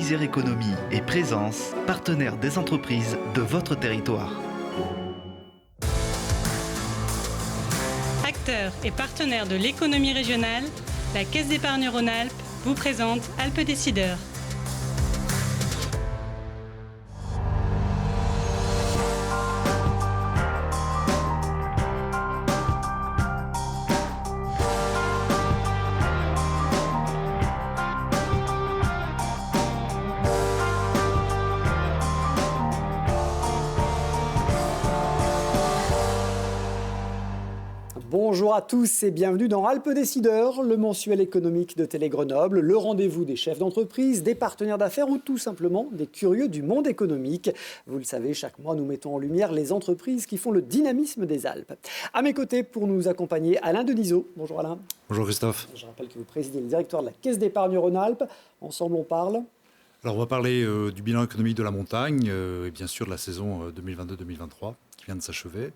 Isère Économie et Présence, partenaire des entreprises de votre territoire. Acteur et partenaire de l'économie régionale, la Caisse d'épargne Rhône-Alpes vous présente Alpes Décideurs. Bonjour à tous et bienvenue dans Alpes Décideurs, le mensuel économique de Télé Grenoble, le rendez-vous des chefs d'entreprise, des partenaires d'affaires ou tout simplement des curieux du monde économique. Vous le savez, chaque mois, nous mettons en lumière les entreprises qui font le dynamisme des Alpes. À mes côtés, pour nous accompagner, Alain Denisot. Bonjour Alain. Bonjour Christophe. Je rappelle que vous présidez le directoire de la Caisse d'épargne Rhône-Alpes. Ensemble, on parle. Alors on va parler du bilan économique de la montagne et bien sûr de la saison 2022-2023 qui vient de s'achever.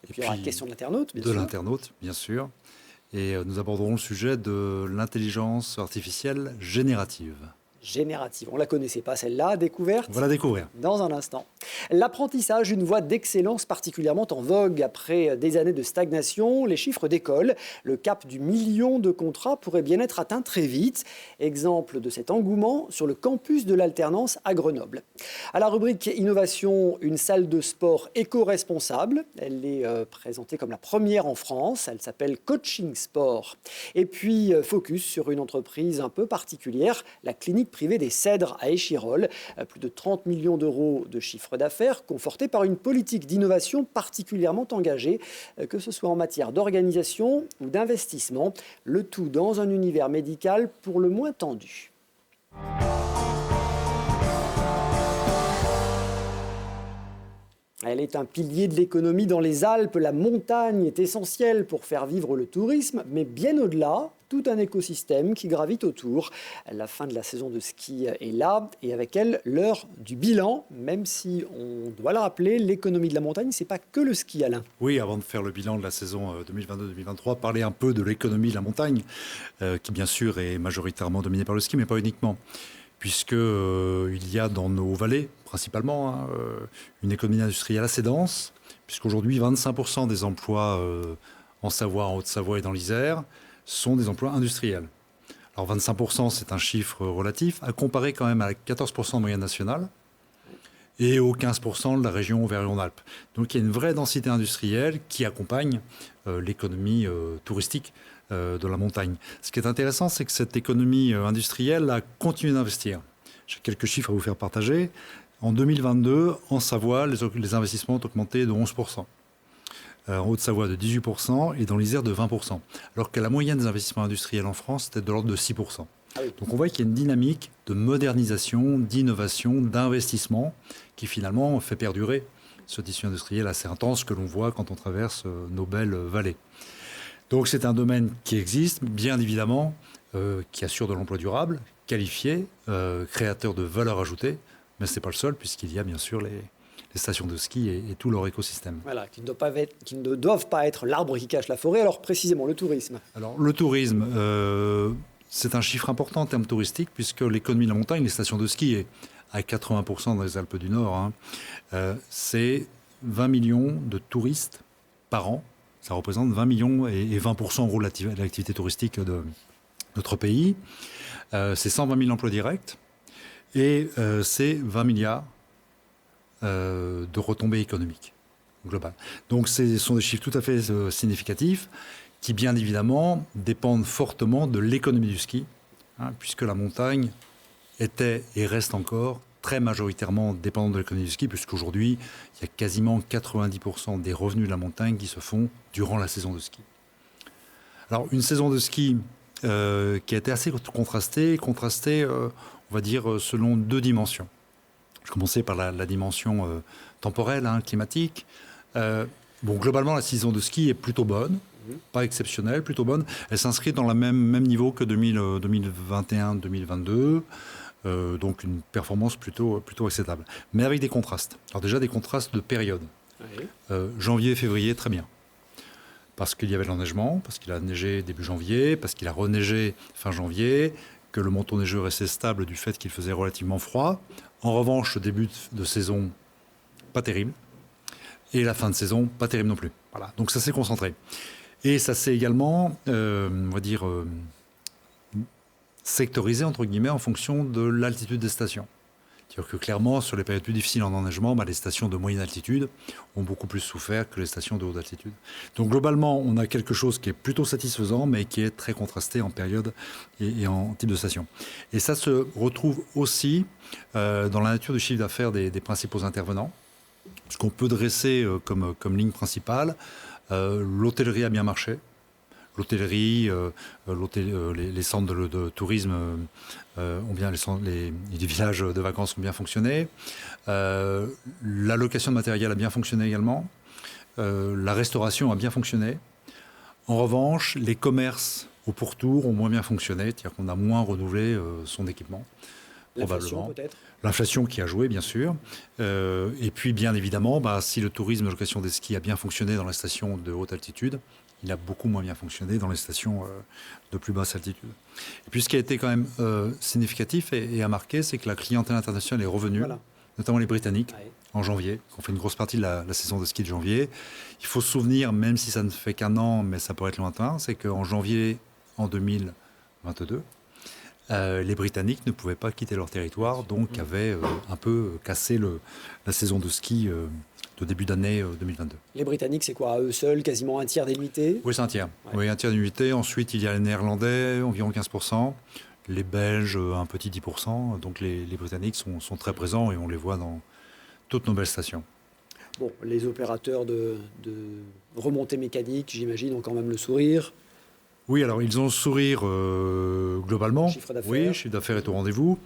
Et puis il y aura la question de l'internaute, bien sûr. De l'internaute, bien sûr. Et nous aborderons le sujet de l'intelligence artificielle générative. Générative. On ne la connaissait pas celle-là, découverte. On va la découvrir. Dans un instant. L'apprentissage, une voie d'excellence particulièrement en vogue. Après des années de stagnation, les chiffres décollent. Le cap du million de contrats pourrait bien être atteint très vite. Exemple de cet engouement sur le campus de l'alternance à Grenoble. À la rubrique innovation, une salle de sport éco-responsable. Elle est présentée comme la première en France. Elle s'appelle Coaching Sport. Et puis focus sur une entreprise un peu particulière, la clinique privée des Cèdres à Échirolles. Plus de 30 millions d'euros de chiffre d'affaires, conforté par une politique d'innovation particulièrement engagée, que ce soit en matière d'organisation ou d'investissement, le tout dans un univers médical pour le moins tendu. Elle est un pilier de l'économie dans les Alpes. La montagne est essentielle pour faire vivre le tourisme, mais bien au-delà, tout un écosystème qui gravite autour. La fin de la saison de ski est là et avec elle, l'heure du bilan, même si on doit le rappeler, l'économie de la montagne, c'est pas que le ski, Alain. Oui, avant de faire le bilan de la saison 2022-2023, parler un peu de l'économie de la montagne, qui bien sûr est majoritairement dominée par le ski, mais pas uniquement. Puisqu'il y a dans nos vallées, principalement, une économie industrielle assez dense, puisqu'aujourd'hui 25% des emplois en Savoie, en Haute-Savoie et dans l'Isère sont des emplois industriels. Alors 25%, c'est un chiffre relatif, à comparer quand même à la 14% de moyenne nationale et aux 15% de la région Auvergne-Rhône-Alpes. Donc il y a une vraie densité industrielle qui accompagne l'économie touristique de la montagne. Ce qui est intéressant, c'est que cette économie industrielle a continué d'investir. J'ai quelques chiffres à vous faire partager. En 2022, en Savoie, les investissements ont augmenté de 11%. En Haute-Savoie de 18% et dans l'Isère de 20%. Alors que la moyenne des investissements industriels en France était de l'ordre de 6%. Donc on voit qu'il y a une dynamique de modernisation, d'innovation, d'investissement qui finalement fait perdurer ce tissu industriel assez intense que l'on voit quand on traverse nos belles vallées. Donc c'est un domaine qui existe, bien évidemment, qui assure de l'emploi durable, qualifié, créateur de valeur ajoutée, mais ce n'est pas le seul puisqu'il y a bien sûr les stations de ski et tout leur écosystème. Voilà, qui ne doivent pas être l'arbre qui cache la forêt, alors précisément le tourisme. Alors le tourisme, c'est un chiffre important en termes touristiques puisque l'économie de la montagne, les stations de ski, est à 80% dans les Alpes du Nord, c'est 20 millions de touristes par an. Ça représente 20 millions et 20% en gros de l'activité touristique de notre pays. C'est 120 000 emplois directs et c'est 20 milliards de retombées économiques globales. Donc ce sont des chiffres tout à fait significatifs qui bien évidemment dépendent fortement de l'économie du ski, puisque la montagne était et reste encore très majoritairement dépendante de l'économie du ski, puisqu'aujourd'hui, il y a quasiment 90% des revenus de la montagne qui se font durant la saison de ski. Alors, une saison de ski qui a été assez contrastée, on va dire, selon deux dimensions. Je commençais par la dimension temporelle, climatique. Globalement, la saison de ski est plutôt bonne, pas exceptionnelle, plutôt bonne. Elle s'inscrit dans le même niveau que 2021-2022. Donc une performance plutôt acceptable. Mais avec des contrastes. Alors déjà des contrastes de période. Oui. Janvier, février, très bien. Parce qu'il y avait de l'enneigement, parce qu'il a neigé début janvier, parce qu'il a reneigé fin janvier, que le manteau neigeux restait stable du fait qu'il faisait relativement froid. En revanche, le début de saison, pas terrible. Et la fin de saison, pas terrible non plus. Voilà. Donc ça s'est concentré. Et ça s'est également, on va dire, sectorisé, entre guillemets, en fonction de l'altitude des stations. C'est-à-dire que clairement, sur les périodes plus difficiles en enneigement, les stations de moyenne altitude ont beaucoup plus souffert que les stations de haute altitude. Donc globalement, on a quelque chose qui est plutôt satisfaisant, mais qui est très contrasté en période et en type de station. Et ça se retrouve aussi dans la nature du chiffre d'affaires des principaux intervenants. Ce qu'on peut dresser comme ligne principale, l'hôtellerie a bien marché. L'hôtellerie, les centres de tourisme ont bien, les villages de vacances ont bien fonctionné. La location de matériel a bien fonctionné également. La restauration a bien fonctionné. En revanche, les commerces au pourtour ont moins bien fonctionné, c'est-à-dire qu'on a moins renouvelé son équipement. L'inflation peut-être ? L'inflation qui a joué, bien sûr. Et puis, bien évidemment, si le tourisme de location des skis a bien fonctionné dans les stations de haute altitude, il a beaucoup moins bien fonctionné dans les stations de plus basse altitude. Et puis ce qui a été quand même significatif et à marquer, c'est que la clientèle internationale est revenue, notamment les Britanniques, en janvier, qui ont fait une grosse partie de la saison de ski de janvier. Il faut se souvenir, même si ça ne fait qu'un an, mais ça pourrait être lointain, c'est qu'en janvier en 2022, les Britanniques ne pouvaient pas quitter leur territoire, donc avaient un peu cassé la saison de ski de début d'année 2022. Les Britanniques, c'est quoi, à eux seuls, quasiment un tiers des nuitées ? Oui, c'est un tiers. Ouais. Oui, un tiers des nuitées. Ensuite, il y a les Néerlandais, environ 15%. Les Belges, un petit 10%. Donc les Britanniques sont très présents et on les voit dans toutes nos belles stations. Bon, les opérateurs de remontée mécanique, j'imagine, ont quand même le sourire. Oui, alors ils ont le sourire globalement. Chiffre d'affaires. Oui, le chiffre d'affaires est au rendez-vous.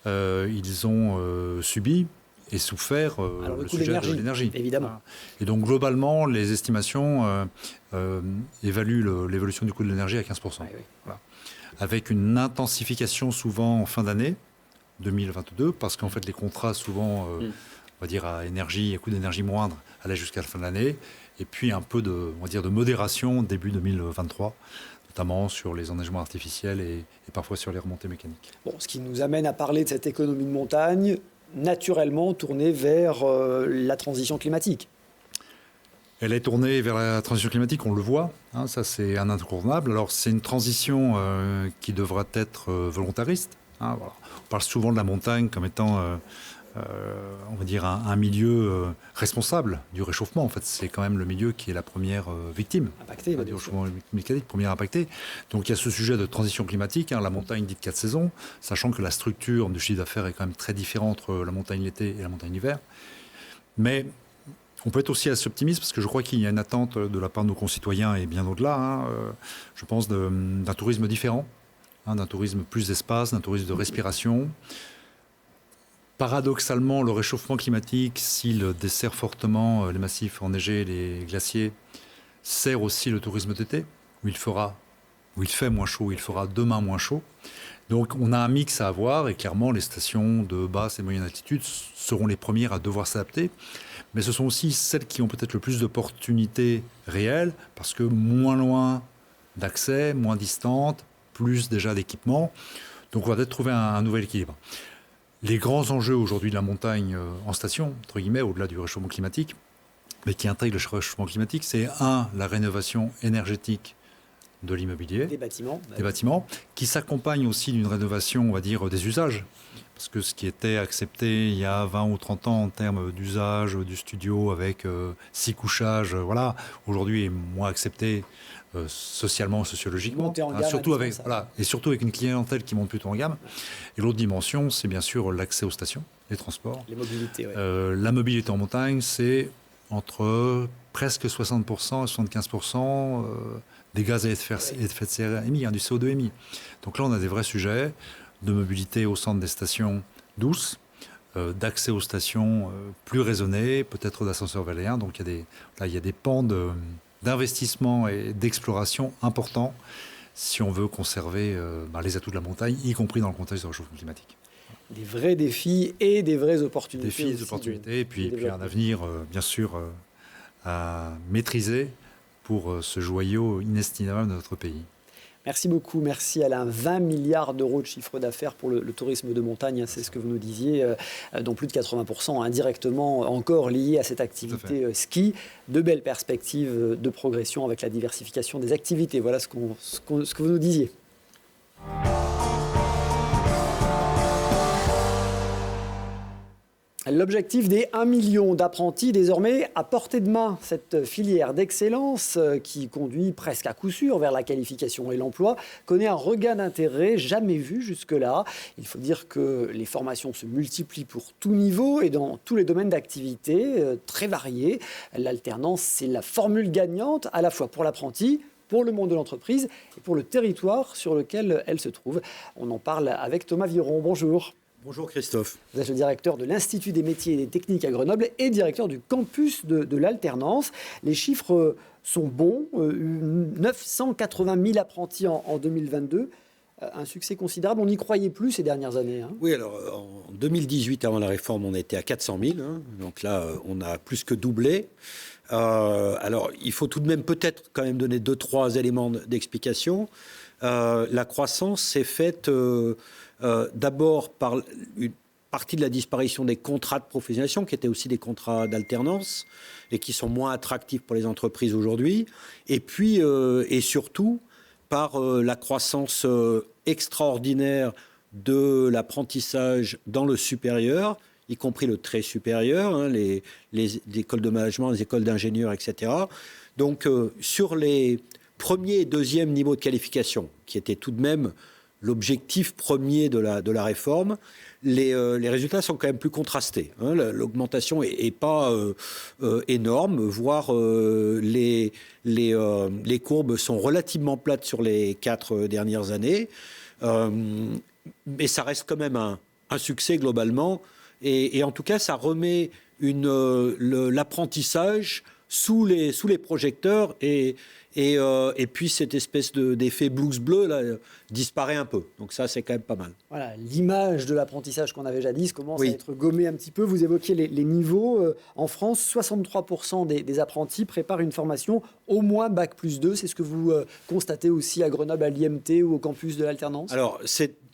Ils ont subi et souffert le sujet de l'énergie. Évidemment. Voilà. Et donc globalement, les estimations évaluent l'évolution du coût de l'énergie à 15%. Oui. Voilà. Avec une intensification souvent en fin d'année 2022, parce qu'en fait les contrats souvent, on va dire à coût d'énergie moindre, allaient jusqu'à la fin de l'année, et puis un peu de modération début 2023. Notamment sur les enneigements artificiels et parfois sur les remontées mécaniques. Bon, ce qui nous amène à parler de cette économie de montagne, naturellement tournée vers la transition climatique. Elle est tournée vers la transition climatique, on le voit, hein, ça c'est un incontournable. Alors c'est une transition qui devra être volontariste. Hein, voilà. On parle souvent de la montagne comme étant, on va dire, un milieu responsable du réchauffement. En fait, c'est quand même le milieu qui est la première victime du réchauffement climatique, première impactée. Donc il y a ce sujet de transition climatique, hein, la montagne dite 4 saisons, sachant que la structure du chiffre d'affaires est quand même très différente entre la montagne l'été et la montagne l'hiver. Mais on peut être aussi assez optimiste parce que je crois qu'il y a une attente de la part de nos concitoyens et bien au-delà, hein, je pense, d'un tourisme différent, hein, d'un tourisme plus d'espace, d'un tourisme de respiration. Paradoxalement, le réchauffement climatique, s'il dessert fortement les massifs enneigés, les glaciers, sert aussi le tourisme d'été, où il fait moins chaud, où il fera demain moins chaud. Donc on a un mix à avoir et clairement les stations de basse et moyenne altitude seront les premières à devoir s'adapter. Mais ce sont aussi celles qui ont peut-être le plus d'opportunités réelles parce que moins loin d'accès, moins distantes, plus déjà d'équipements. Donc on va peut-être trouver un nouvel équilibre. Les grands enjeux aujourd'hui de la montagne en station, entre guillemets, au-delà du réchauffement climatique, mais qui intègre le réchauffement climatique, c'est la rénovation énergétique de l'immobilier, des bâtiments, qui s'accompagne aussi d'une rénovation, on va dire, des usages. Parce que ce qui était accepté il y a 20 ou 30 ans en termes d'usage du studio avec 6 couchages, voilà, aujourd'hui est moins accepté socialement, sociologiquement, hein, surtout avec une clientèle qui monte plutôt en gamme. Et l'autre dimension, c'est bien sûr l'accès aux stations, les transports. Les mobilités, la mobilité en montagne, c'est entre presque 60% et 75% des gaz à effet de serre émis, du CO2 émis. Donc là, on a des vrais sujets de mobilité au centre des stations douces, d'accès aux stations plus raisonnées, peut-être d'ascenseurs véléens. Donc il y a des pans d'investissement et d'exploration importants si on veut conserver les atouts de la montagne, y compris dans le contexte du réchauffement climatique. Des vrais défis et des vraies opportunités. Défis, des opportunités, et puis un avenir, bien sûr, à maîtriser pour ce joyau inestimable de notre pays. Merci beaucoup, merci Alain. 20 milliards d'euros de chiffre d'affaires pour le tourisme de montagne, c'est ce que vous nous disiez, dont plus de 80% indirectement encore liés à cette activité ski. De belles perspectives de progression avec la diversification des activités. Voilà ce que vous nous disiez. L'objectif des 1 million d'apprentis désormais à portée de main, cette filière d'excellence qui conduit presque à coup sûr vers la qualification et l'emploi, connaît un regain d'intérêt jamais vu jusque-là. Il faut dire que les formations se multiplient pour tout niveau et dans tous les domaines d'activité très variés. L'alternance, c'est la formule gagnante à la fois pour l'apprenti, pour le monde de l'entreprise et pour le territoire sur lequel elle se trouve. On en parle avec Thomas Viron. Bonjour. Bonjour Christophe. Vous êtes le directeur de l'Institut des métiers et des techniques à Grenoble et directeur du campus de l'alternance. Les chiffres sont bons, 980 000 apprentis en 2022. Un succès considérable, on n'y croyait plus ces dernières années. Oui, alors en 2018, avant la réforme, on était à 400 000. Donc là, on a plus que doublé. Alors, il faut tout de même peut-être quand même donner 2-3 éléments d'explication. La croissance s'est faite d'abord par une partie de la disparition des contrats de professionnalisation, qui étaient aussi des contrats d'alternance et qui sont moins attractifs pour les entreprises aujourd'hui. Et puis, et surtout, par la croissance extraordinaire de l'apprentissage dans le supérieur, y compris le très supérieur, les écoles de management, les écoles d'ingénieurs, etc. Donc, sur les premier et deuxième niveau de qualification, qui était tout de même l'objectif premier de la réforme, les résultats sont quand même plus contrastés. L'augmentation est pas énorme, voire les courbes sont relativement plates sur les 4 dernières années. Mais ça reste quand même un succès globalement. Et en tout cas, ça remet l'apprentissage sous les projecteurs et puis cette espèce d'effet blues bleu là, disparaît un peu. Donc ça, c'est quand même pas mal. Voilà, l'image de l'apprentissage qu'on avait jadis commence à être gommée un petit peu. Vous évoquiez les niveaux. En France, 63% des apprentis préparent une formation au moins Bac+2. C'est ce que vous constatez aussi à Grenoble, à l'IMT ou au campus de l'alternance ? Alors,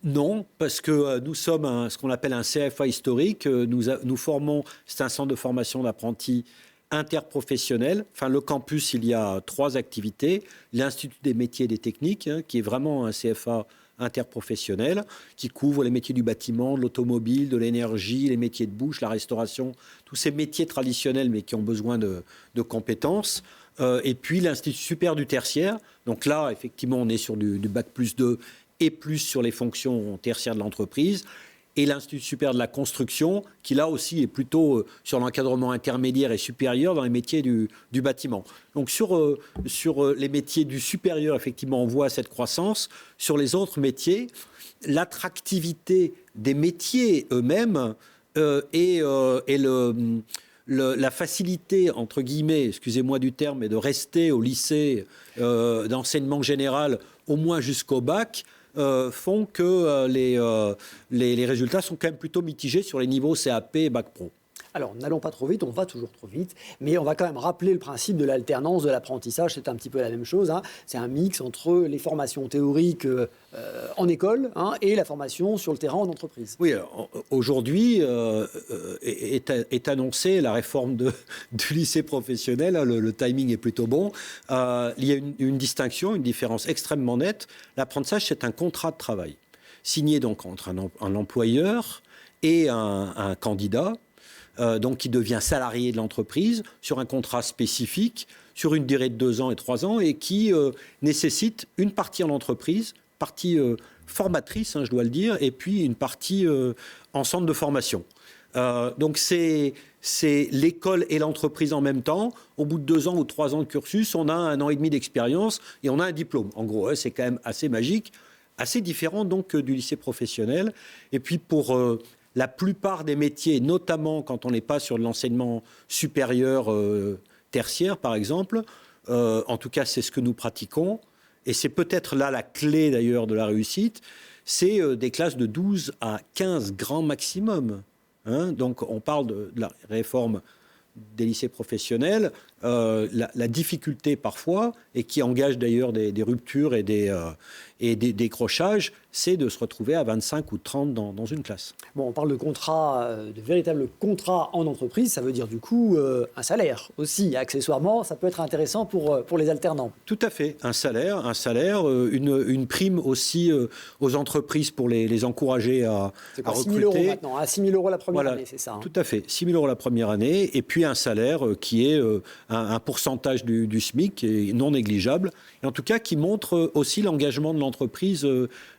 non, parce que nous sommes ce qu'on appelle un CFA historique. Nous formons, c'est un centre de formation d'apprentis interprofessionnel. Enfin, le campus, il y a 3 activités. L'Institut des métiers et des techniques, qui est vraiment un CFA interprofessionnel, qui couvre les métiers du bâtiment, de l'automobile, de l'énergie, les métiers de bouche, la restauration, tous ces métiers traditionnels, mais qui ont besoin de compétences. Et puis l'Institut supérieur du tertiaire. Donc là, effectivement, on est sur du Bac+2 et plus sur les fonctions tertiaires de l'entreprise. Et l'Institut supérieur de la construction, qui là aussi est plutôt sur l'encadrement intermédiaire et supérieur dans les métiers du bâtiment. Donc sur les métiers du supérieur, effectivement, on voit cette croissance. Sur les autres métiers, l'attractivité des métiers eux-mêmes et la facilité, entre guillemets, excusez-moi du terme, mais de rester au lycée d'enseignement général au moins jusqu'au bac, font que les résultats sont quand même plutôt mitigés sur les niveaux CAP et Bac Pro. Alors, n'allons pas trop vite, on va toujours trop vite, mais on va quand même rappeler le principe de l'alternance, de l'apprentissage, c'est un petit peu la même chose. C'est un mix entre les formations théoriques en école et la formation sur le terrain en entreprise. Oui, alors, aujourd'hui est annoncée la réforme du lycée professionnel, le timing est plutôt bon. Il y a une distinction, une différence extrêmement nette. L'apprentissage, c'est un contrat de travail, signé donc entre un employeur et un candidat, donc qui devient salarié de l'entreprise sur un contrat spécifique, sur une durée de 2 ans et 3 ans, et qui nécessite une partie en entreprise, partie formatrice, je dois le dire, et puis une partie en centre de formation. Donc c'est l'école et l'entreprise en même temps. Au bout de 2 ans ou 3 ans de cursus, on a 1 an et demi d'expérience et on a un diplôme. En gros, c'est quand même assez magique, assez différent donc du lycée professionnel. Et puis pour la plupart des métiers, notamment quand on n'est pas sur de l'enseignement supérieur tertiaire, par exemple, en tout cas, c'est ce que nous pratiquons, et c'est peut-être là la clé d'ailleurs de la réussite, c'est des classes de 12 à 15 grand maximum. Donc on parle de la réforme des lycées professionnels. la difficulté parfois, et qui engage d'ailleurs des ruptures et des décrochages, c'est de se retrouver à 25 ou 30 dans une classe. Bon, on parle de contrat, de véritable contrat en entreprise, ça veut dire du coup un salaire aussi. Accessoirement, ça peut être intéressant pour les alternants. Tout à fait, un salaire, une prime aussi aux entreprises pour les encourager à recruter. 6 000 € maintenant, 6 000 € la première année, c'est ça. Tout à fait, 6 000 € la première année, et puis un salaire qui est un pourcentage du SMIC qui est non négligeable, et en tout cas qui montre aussi l'engagement de l'entreprise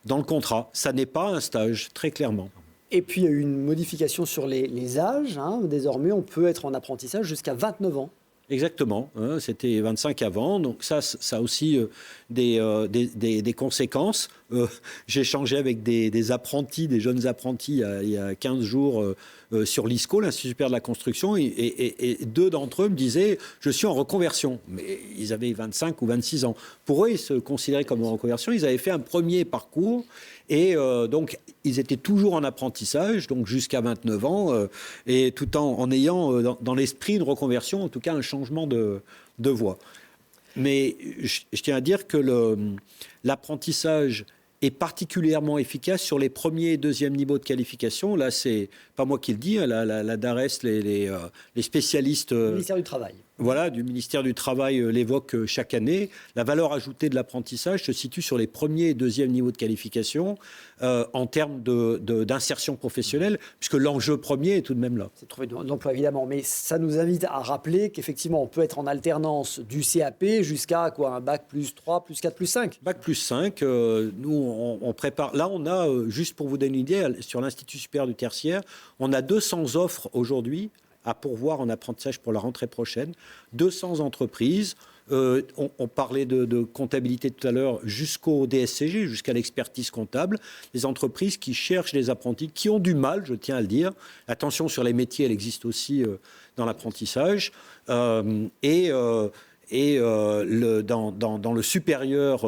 dans le contrat. Ça n'est pas un stage, très clairement. Et puis il y a eu une modification sur les âges. Désormais, on peut être en apprentissage jusqu'à 29 ans. Exactement, c'était 25 avant, donc ça a aussi des conséquences. J'ai échangé avec des apprentis, des jeunes apprentis il y a 15 jours sur l'ISCO, l'Institut supérieur de la construction, et deux d'entre eux me disaient « je suis en reconversion ». Mais ils avaient 25 ou 26 ans. Pour eux, ils se considéraient comme en reconversion, ils avaient fait un premier parcours, et donc ils étaient toujours en apprentissage, donc jusqu'à 29 ans, et tout en ayant dans l'esprit une reconversion, en tout cas un changement de voie. Mais je tiens à dire que l'apprentissage est particulièrement efficace sur les premiers et deuxièmes niveaux de qualification. Là, c'est pas moi qui le dis, la DARES, les spécialistes... Le ministère du Travail. Voilà, du ministère du Travail l'évoque chaque année. La valeur ajoutée de l'apprentissage se situe sur les premiers et deuxièmes niveaux de qualification en termes d'insertion professionnelle, puisque l'enjeu premier est tout de même là. C'est trouver de l'emploi, évidemment, mais ça nous invite à rappeler qu'effectivement, on peut être en alternance du CAP jusqu'à quoi, un bac plus 3, plus 4, plus 5. Bac plus 5, nous, on prépare... Là, on a, juste pour vous donner une idée, sur l'Institut supérieur du tertiaire, on a 200 offres aujourd'hui à pourvoir en apprentissage pour la rentrée prochaine. 200 entreprises. On parlait de comptabilité tout à l'heure, jusqu'au DSCG, jusqu'à l'expertise comptable. Des entreprises qui cherchent des apprentis, qui ont du mal, je tiens à le dire. L'attention sur les métiers, elle existe aussi dans l'apprentissage. Dans le supérieur,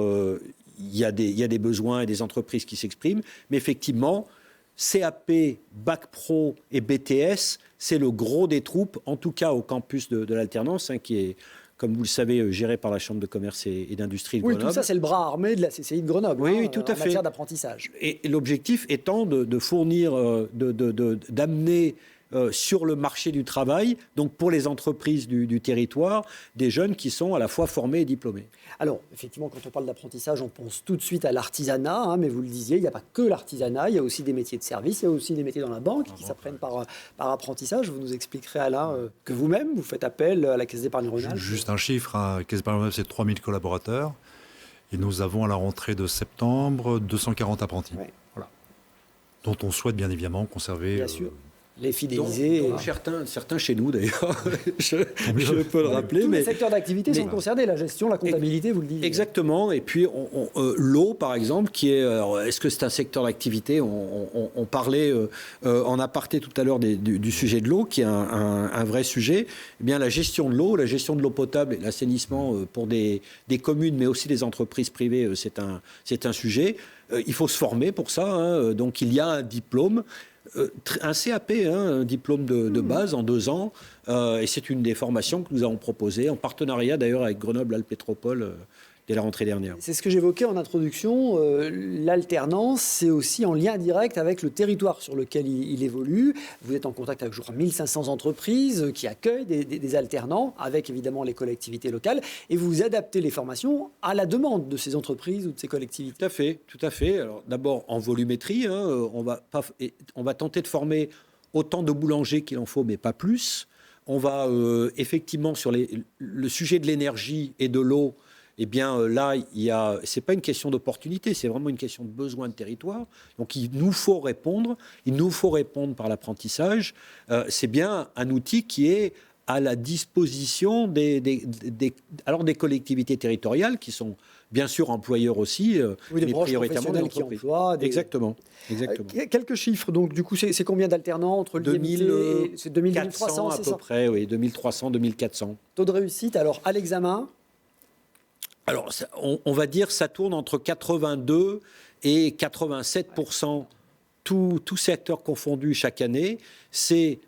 il y a des besoins et des entreprises qui s'expriment. Mais effectivement, CAP, Bac Pro et BTS, c'est le gros des troupes, en tout cas au campus de l'alternance, qui est, comme vous le savez, géré par la Chambre de commerce et d'industrie de Grenoble. Oui, tout ça, c'est le bras armé de la CCI de Grenoble, oui, tout à en fait. matière d'apprentissage. Et l'objectif étant de fournir, d'amener sur le marché du travail, donc pour les entreprises du territoire, des jeunes qui sont à la fois formés et diplômés. Alors, effectivement, quand on parle d'apprentissage, on pense tout de suite à l'artisanat, mais vous le disiez, il n'y a pas que l'artisanat, il y a aussi des métiers de service, il y a aussi des métiers dans la banque qui s'apprennent par apprentissage. Vous nous expliquerez, Alain, que vous-même, vous faites appel à la Caisse d'épargne Rhône-Alpes. Juste un chiffre, la Caisse d'épargne Rhône-Alpes, c'est 3000 collaborateurs, et nous avons à la rentrée de septembre 240 apprentis, voilà, dont on souhaite bien évidemment conserver... Bien sûr. Les fidéliser. Donc certains chez nous, d'ailleurs, je peux le rappeler. Tous les secteurs d'activité sont concernés, la gestion, la comptabilité, vous le dites. Exactement. Et puis, l'eau, par exemple, qui est... Est-ce que c'est un secteur d'activité ? On parlait en aparté tout à l'heure du sujet de l'eau, qui est un vrai sujet. Eh bien, la gestion de l'eau potable et l'assainissement pour des communes, mais aussi des entreprises privées, c'est un sujet. Il faut se former pour ça. Donc, il y a un diplôme. Un CAP, un diplôme de base en 2 ans, et c'est une des formations que nous avons proposées, en partenariat d'ailleurs avec Grenoble-Alpes Métropole dès la rentrée dernière. C'est ce que j'évoquais en introduction, l'alternance, c'est aussi en lien direct avec le territoire sur lequel il évolue. Vous êtes en contact avec, je crois, 1500 entreprises qui accueillent des alternants, avec évidemment les collectivités locales, et vous adaptez les formations à la demande de ces entreprises ou de ces collectivités. Tout à fait. Alors d'abord en volumétrie, on va tenter de former autant de boulangers qu'il en faut, mais pas plus. On va effectivement sur le sujet de l'énergie et de l'eau. Eh bien, là, c'est pas une question d'opportunité, c'est vraiment une question de besoin de territoire. Donc, il nous faut répondre par l'apprentissage. C'est bien un outil qui est à la disposition des collectivités territoriales, qui sont bien sûr employeurs aussi, oui, mais prioritairement des entreprises. Qui emploient Exactement. Quelques chiffres, donc du coup, c'est combien d'alternants entre 2000, c'est 2300 à peu près, oui, 2300, 2400. Taux de réussite, alors, à l'examen? Alors, on va dire ça tourne entre 82 et 87%, tous secteurs confondus chaque année. C'est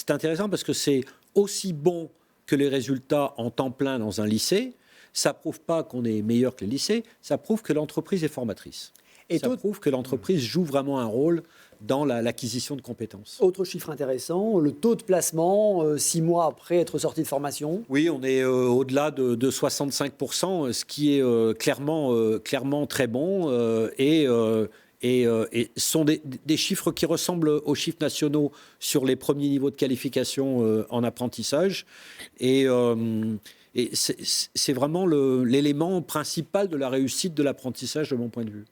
intéressant parce que c'est aussi bon que les résultats en temps plein dans un lycée, ça ne prouve pas qu'on est meilleur que les lycées, ça prouve que l'entreprise est formatrice. Et ça prouve que l'entreprise joue vraiment un rôle dans l'acquisition de compétences. Autre chiffre intéressant, le taux de placement 6 mois après être sorti de formation. Oui, on est au-delà de 65%, ce qui est clairement très bon et sont des chiffres qui ressemblent aux chiffres nationaux sur les premiers niveaux de qualification en apprentissage. Et c'est vraiment l'élément principal de la réussite de l'apprentissage de mon point de vue.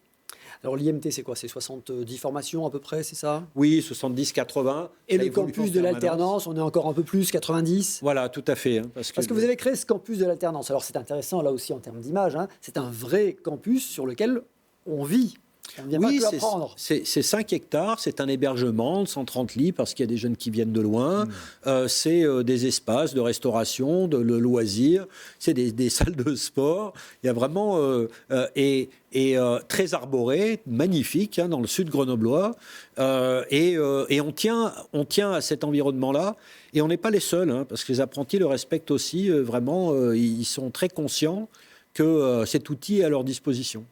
Alors l'IMT, c'est quoi? C'est 70 formations à peu près, c'est ça? Oui, 70, 80. Et le campus de l'alternance, on est encore un peu plus, 90? Voilà, tout à fait. Parce que vous avez créé ce campus de l'alternance. Alors c'est intéressant là aussi en termes d'image. C'est un vrai campus sur lequel on vit. Oui, c'est 5 hectares, c'est un hébergement de 130 lits parce qu'il y a des jeunes qui viennent de loin. C'est des espaces de restauration, de loisirs, c'est des salles de sport. Il y a vraiment... très arboré, magnifique, dans le sud grenoblois. Et on tient à cet environnement-là. Et on n'est pas les seuls, parce que les apprentis le respectent aussi. Vraiment, ils sont très conscients que cet outil est à leur disposition.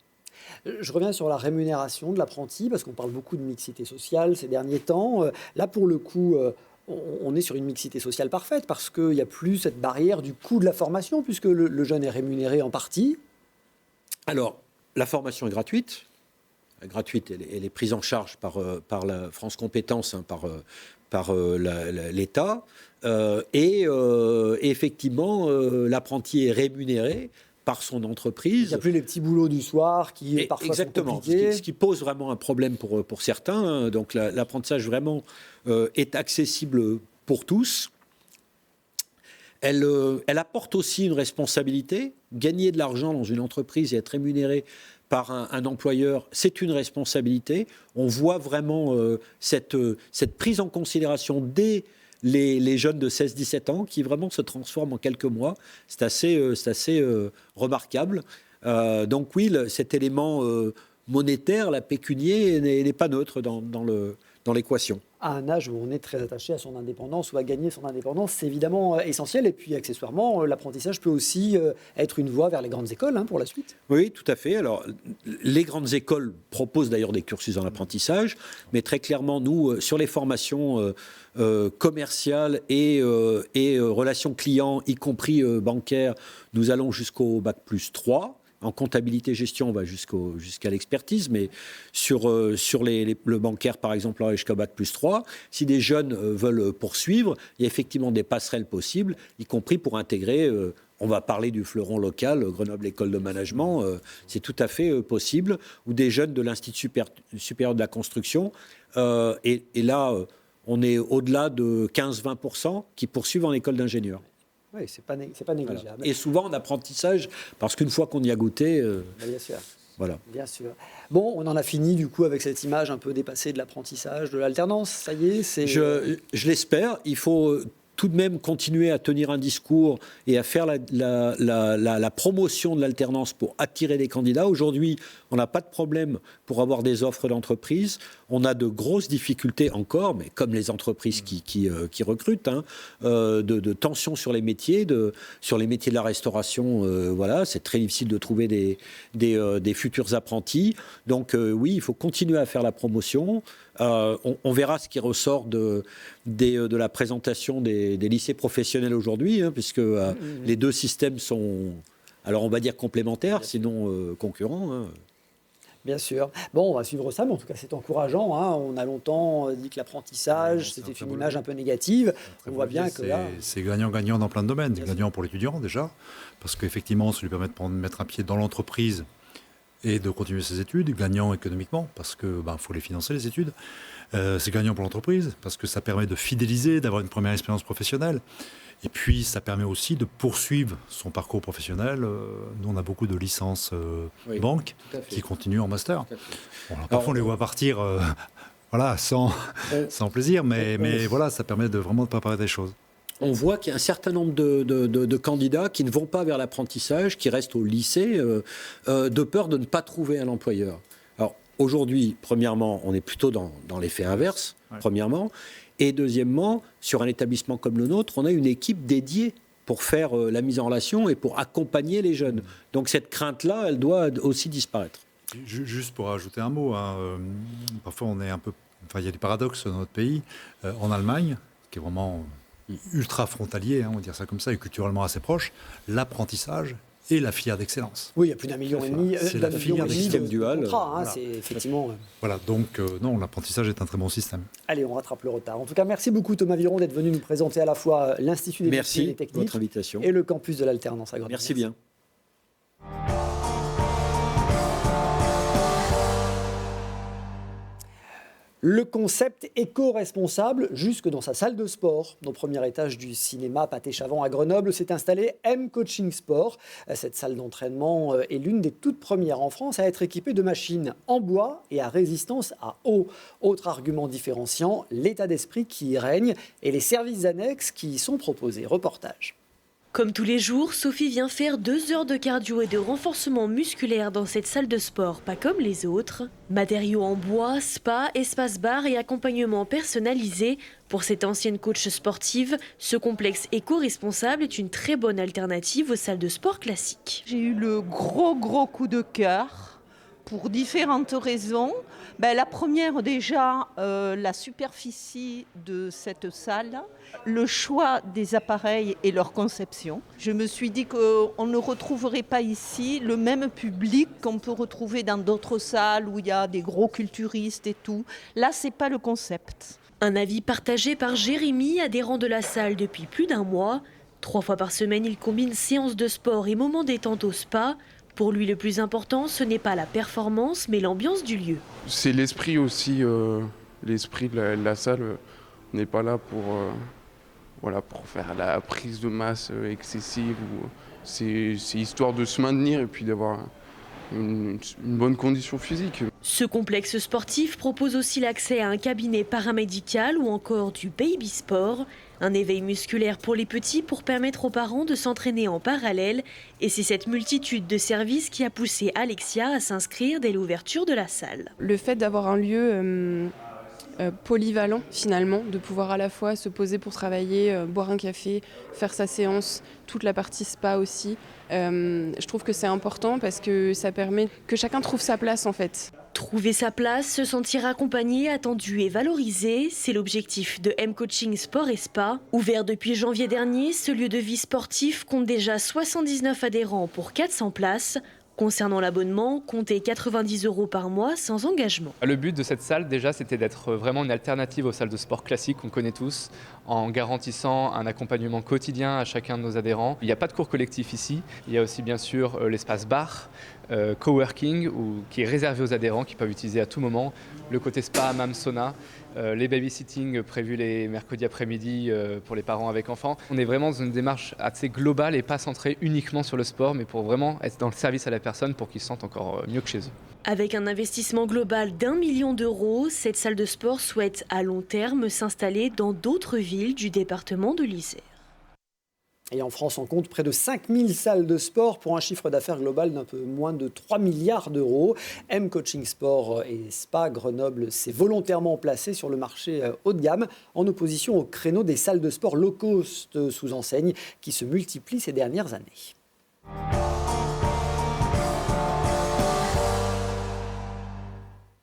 Je reviens sur la rémunération de l'apprenti, parce qu'on parle beaucoup de mixité sociale ces derniers temps. Là, pour le coup, on est sur une mixité sociale parfaite, parce qu'il n'y a plus cette barrière du coût de la formation, puisque le jeune est rémunéré en partie. Alors, la formation est gratuite. Gratuite, elle est prise en charge par la France Compétences, par l'État. Et effectivement, l'apprenti est rémunéré par son entreprise. Il n'y a plus les petits boulots du soir qui parfois sont compliqués. Ce qui pose vraiment un problème pour certains. Donc l'apprentissage vraiment est accessible pour tous. Elle apporte aussi une responsabilité. Gagner de l'argent dans une entreprise et être rémunéré par un employeur, c'est une responsabilité. On voit vraiment cette prise en considération dès les jeunes de 16-17 ans qui vraiment se transforment en quelques mois. C'est assez remarquable. Donc oui, cet élément monétaire, la pécunier, n'est pas neutre dans l'équation. À un âge où on est très attaché à son indépendance ou à gagner son indépendance, c'est évidemment essentiel. Et puis, accessoirement, l'apprentissage peut aussi être une voie vers les grandes écoles pour la suite. Oui, tout à fait. Alors, les grandes écoles proposent d'ailleurs des cursus dans l'apprentissage, mais très clairement, nous, sur les formations commerciales et relations clients, y compris bancaires, nous allons jusqu'au Bac+3. En comptabilité-gestion, on va jusqu'à l'expertise, mais sur le bancaire, par exemple, on va jusqu'au Bac+3. Si des jeunes veulent poursuivre, il y a effectivement des passerelles possibles, y compris pour intégrer, on va parler du fleuron local, Grenoble École de Management, c'est tout à fait possible, ou des jeunes de l'Institut supérieur de la construction. Et là, on est au-delà de 15-20% qui poursuivent en école d'ingénieur. Oui, c'est pas négligeable. Voilà. Et souvent en apprentissage, parce qu'une fois qu'on y a goûté... Bien sûr. Voilà. Bien sûr. Bon, on en a fini du coup avec cette image un peu dépassée de l'apprentissage, de l'alternance. Ça y est, c'est... Je l'espère. Il faut tout de même continuer à tenir un discours et à faire la promotion de l'alternance pour attirer des candidats. Aujourd'hui, on n'a pas de problème pour avoir des offres d'entreprise. On a de grosses difficultés encore, mais comme les entreprises qui recrutent, de tensions sur les métiers, sur les métiers de la restauration. Voilà, c'est très difficile de trouver des futurs apprentis. Donc oui, il faut continuer à faire la promotion. On verra ce qui ressort de la présentation des lycées professionnels aujourd'hui, puisque les deux systèmes sont, alors on va dire complémentaires, sinon concurrents. Bien sûr. Bon, on va suivre ça, mais en tout cas, c'est encourageant. On a longtemps dit que l'apprentissage, c'était une image un peu négative. On voit bien que là... C'est gagnant-gagnant dans plein de domaines. C'est gagnant pour l'étudiant, déjà, parce qu'effectivement, ça lui permet de mettre un pied dans l'entreprise et de continuer ses études. Gagnant économiquement, parce qu'il faut les financer, les études. C'est gagnant pour l'entreprise, parce que ça permet de fidéliser, d'avoir une première expérience professionnelle. Et puis, ça permet aussi de poursuivre son parcours professionnel. Nous, on a beaucoup de licences banques qui continuent en master. Bon, alors, parfois, on les voit partir sans plaisir, mais voilà, ça permet vraiment de préparer des choses. On voit qu'il y a un certain nombre de candidats qui ne vont pas vers l'apprentissage, qui restent au lycée, de peur de ne pas trouver un employeur. Alors, aujourd'hui, premièrement, on est plutôt dans l'effet inverse, premièrement. Et deuxièmement, sur un établissement comme le nôtre, on a une équipe dédiée pour faire la mise en relation et pour accompagner les jeunes. Donc cette crainte-là, elle doit aussi disparaître. Juste pour ajouter un mot, parfois il y a des paradoxes dans notre pays. En Allemagne, qui est vraiment ultra frontalier, on va dire ça comme ça, et culturellement assez proche, l'apprentissage est la filière d'excellence. Oui, il y a plus d'1,5 million. C'est la filière de système dual. contrats, Voilà. c'est effectivement. Voilà, donc non, l'apprentissage est un très bon système. Allez, on rattrape le retard. En tout cas, merci beaucoup Thomas Viron d'être venu nous présenter à la fois l'Institut des métiers et des Merci de techniques votre invitation. et le campus de l'alternance à Grenoble. Merci bien. Le concept éco-responsable jusque dans sa salle de sport. Au premier étage du cinéma Pathé-Chavant à Grenoble s'est installé M Coaching Sport. Cette salle d'entraînement est l'une des toutes premières en France à être équipée de machines en bois et à résistance à eau. Autre argument différenciant, l'état d'esprit qui y règne et les services annexes qui y sont proposés. Reportage. Comme tous les jours, Sophie vient faire 2 heures de cardio et de renforcement musculaire dans cette salle de sport, pas comme les autres. Matériaux en bois, spa, espace bar et accompagnement personnalisé. Pour cette ancienne coach sportive, ce complexe éco-responsable est une très bonne alternative aux salles de sport classiques. J'ai eu le gros coup de cœur pour différentes raisons. La première déjà, la superficie de cette salle, le choix des appareils et leur conception. Je me suis dit qu'on ne retrouverait pas ici le même public qu'on peut retrouver dans d'autres salles où il y a des gros culturistes et tout. Là, c'est pas le concept. Un avis partagé par Jérémy, adhérent de la salle depuis plus d'1 mois. 3 fois par semaine, il combine séances de sport et moments détente au spa. Pour lui, le plus important, ce n'est pas la performance, mais l'ambiance du lieu. C'est l'esprit aussi, l'esprit de la salle. On n'est pas là pour faire la prise de masse excessive. C'est histoire de se maintenir et puis d'avoir une bonne condition physique. Ce complexe sportif propose aussi l'accès à un cabinet paramédical ou encore du baby sport. Un éveil musculaire pour les petits pour permettre aux parents de s'entraîner en parallèle. Et c'est cette multitude de services qui a poussé Alexia à s'inscrire dès l'ouverture de la salle. Le fait d'avoir un lieu polyvalent finalement, de pouvoir à la fois se poser pour travailler, boire un café, faire sa séance, toute la partie spa aussi. Je trouve que c'est important parce que ça permet que chacun trouve sa place en fait. Trouver sa place, se sentir accompagné, attendu et valorisé, c'est l'objectif de M Coaching Sport et Spa. Ouvert depuis janvier dernier, ce lieu de vie sportif compte déjà 79 adhérents pour 400 places. Concernant l'abonnement, comptez 90 € par mois sans engagement. Le but de cette salle, déjà, c'était d'être vraiment une alternative aux salles de sport classiques qu'on connaît tous, en garantissant un accompagnement quotidien à chacun de nos adhérents. Il n'y a pas de cours collectif ici. Il y a aussi, bien sûr, l'espace bar, coworking, qui est réservé aux adhérents, qui peuvent utiliser à tout moment. Le côté spa, hammam, sauna, les babysitting prévus les mercredis après-midi pour les parents avec enfants. On est vraiment dans une démarche assez globale et pas centrée uniquement sur le sport, mais pour vraiment être dans le service à la personne pour qu'ils se sentent encore mieux que chez eux. Avec un investissement global d'1 million d'euros, cette salle de sport souhaite à long terme s'installer dans d'autres villes du département de l'Isère. Et en France, on compte près de 5000 salles de sport pour un chiffre d'affaires global d'un peu moins de 3 milliards d'euros. M Coaching Sport et Spa Grenoble s'est volontairement placé sur le marché haut de gamme en opposition au créneau des salles de sport low cost sous enseigne qui se multiplient ces dernières années.